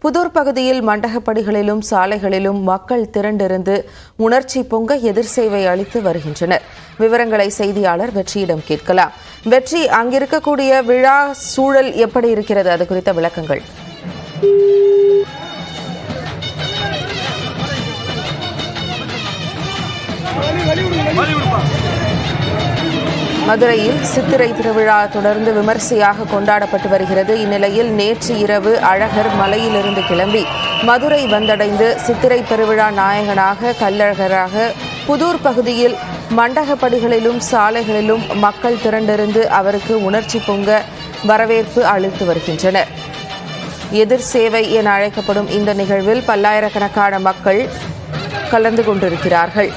புதூர் பகுதியில் மண்டகப்படிகளிலும் சாலைகளிலும் மக்கள் திரண்டிருந்து உணர்ச்சி பொங்க எதிர்சேவை அளித்து வருகின்றனர். விவரங்களை செய்தியாளர் வெற்றியிடம் கேட்கலாம். வெற்றி, அங்கிருக்கக்கூடிய விழா சூழல் எப்படி இருக்கிறது? அது குறித்த விளக்கங்கள். மதுரையில் சித்திரை திருவிழா தொடர்ந்து விமர்சையாக கொண்டாடப்பட்டு வருகிறது. இந்நிலையில் நேற்று இரவு அழகர் மலையிலிருந்து கிளம்பி மதுரை வந்தடைந்து சித்திரை பெருவிழா நாயகனாக கள்ளழகராக புதூர் பகுதியில் மண்டகப்படிகளிலும் சாலைகளிலும் மக்கள் திரண்டிருந்து அவருக்கு உணர்ச்சி பொங்க வரவேற்பு அளித்து வருகின்றனர். எதிர் சேவை என அழைக்கப்படும் இந்த நிகழ்வில் பல்லாயிரக்கணக்கான மக்கள் கலந்து கொண்டிருக்கிறார்கள்.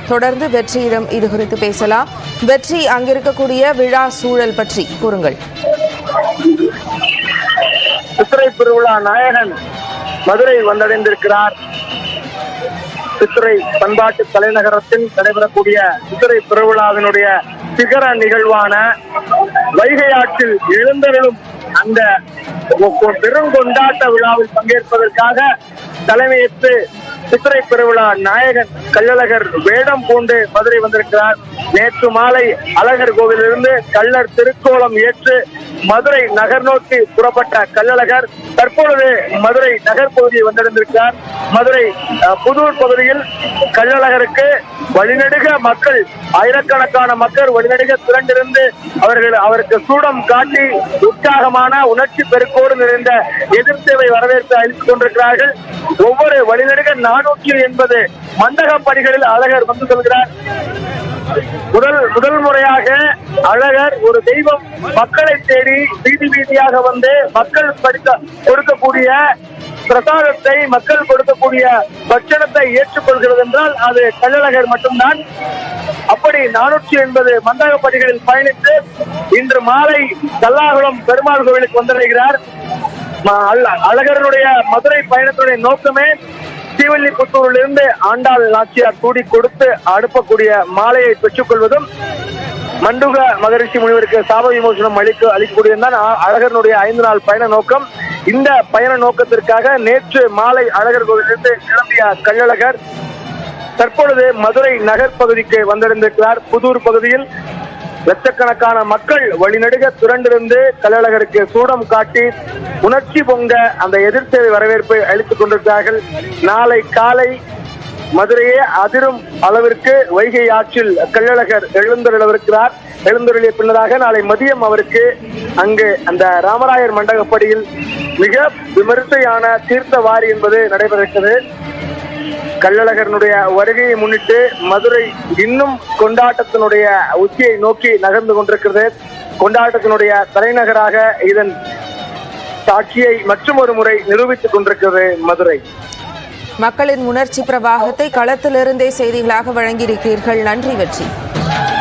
தொடர்ந்து வெற்றியிடம் இது குறித்து பேசலாம். வெற்றி, அங்கிருக்கக்கூடிய விழா சூழல் பற்றி கூறுங்கள். சித்திரை பெருவிழா நாயகன் மதுரை வந்தடைந்திருக்கிறார். சித்திரை பண்பாட்டு தலைநகரத்தில் நடைபெறக்கூடிய சித்திரை பெருவிழாவினுடைய சிகர நிகழ்வான வைகை ஆற்றில் எழுந்தருளும் அந்த பெருங்கொண்டாட்ட விழாவில் பங்கேற்பதற்காக தலைமையேற்று சித்திரை பெருவிழா நாயகன் கள்ளழகர் வேடம் பூண்டு மதுரை வந்திருக்கிறார். நேற்று மாலை அழகர் கோவிலிருந்து கள்ளர் திருக்கோலம் ஏற்று மதுரை நகர் நோக்கி புறப்பட்ட கள்ளழகர் தற்பொழுது மதுரை நகர் பகுதியை வந்திருந்திருக்கிறார். மதுரை புதூர் பகுதியில் கள்ளழகருக்கு வழிநெடுக மக்கள், ஆயிரக்கணக்கான மக்கள் வழிநெடுக திரண்டிருந்து அவருக்கு சூடம் காட்டி உற்சாகமான உணர்ச்சி பெருக்கோடு நிறைந்த எதிர்சேவை வரவேற்பு அளித்துக் கொண்டிருக்கிறார்கள். ஒவ்வொரு வழிநெடுக 480 மண்டகப்படிகளில் அழகர் வந்து செல்கிறார். முதல் முறையாக அழகர் ஒரு தெய்வம் மக்களை தேடி வீதி வீதியாக வந்து மக்கள் கொடுக்கக்கூடிய பிரசாதத்தை, மக்கள் கொடுக்கக்கூடிய பட்சணத்தை ஏற்றுக்கொள்கிறது என்றால் அது கள்ளழகர் மட்டும்தான். அப்படி 480 மண்டகப்படிகளில் பயணித்து இன்று மாலை கல்லாகுளம் பெருமாள் கோவிலுக்கு வந்தடைகிறார். அழகருடைய மதுரை பயணத்துடைய நோக்கமே ஸ்ரீவில்லிபுத்தூரில் இருந்து ஆண்டாள் நாச்சியார் கூடி கொடுத்து அனுப்பக்கூடிய மாலையை பெற்றுக் கொள்வதும் மண்டுக மகரிஷி முனிவருக்கு சாப விமோசனம் அளிக்கக்கூடியதுதான் அழகருடைய 5 நாள் பயண நோக்கம். இந்த பயண நோக்கத்திற்காக நேற்று மாலை அழகர் கோவிலிருந்து கிளம்பிய கள்ளழகர் தற்பொழுது மதுரை நகர் பகுதிக்கு வந்திருந்திருக்கிறார். புதூர் பகுதியில் லட்சக்கணக்கான மக்கள் வழிநெடுக திரண்டிருந்து கள்ளழகருக்கு சூடம் காட்டி உணர்ச்சி பொங்க அந்த எதிர்சேவை வரவேற்பை அளித்துக் கொண்டிருக்கிறார்கள். நாளை காலை மதுரையே அதிரும் அளவிற்கு வைகை ஆற்றில் கள்ளழகர் எழுந்தருளவிருக்கிறார். எழுந்தருளிய பின்னராக நாளை மதியம் அவருக்கு அங்கு அந்த ராமராயர் மண்டகப்படியில் மிக விமரிசையான தீர்த்த வாரி என்பது நடைபெறுகிறது. கள்ளழகரனுடைய வருகையை முன்னிட்டு மதுரை இன்னும் கொண்டாட்டத்தினுடைய உச்சியை நோக்கி நகர்ந்து கொண்டிருக்கிறது. கொண்டாட்டத்தினுடைய தலைநகராக இதன் சாட்சியை மற்றும் ஒரு முறை நிரூபித்துக் கொண்டிருக்கிறது மதுரை. மக்களின் உணர்ச்சி பிரவாகத்தை களத்திலிருந்தே செய்திகளாக வழங்கியிருக்கிறீர்கள். நன்றி வெற்றி.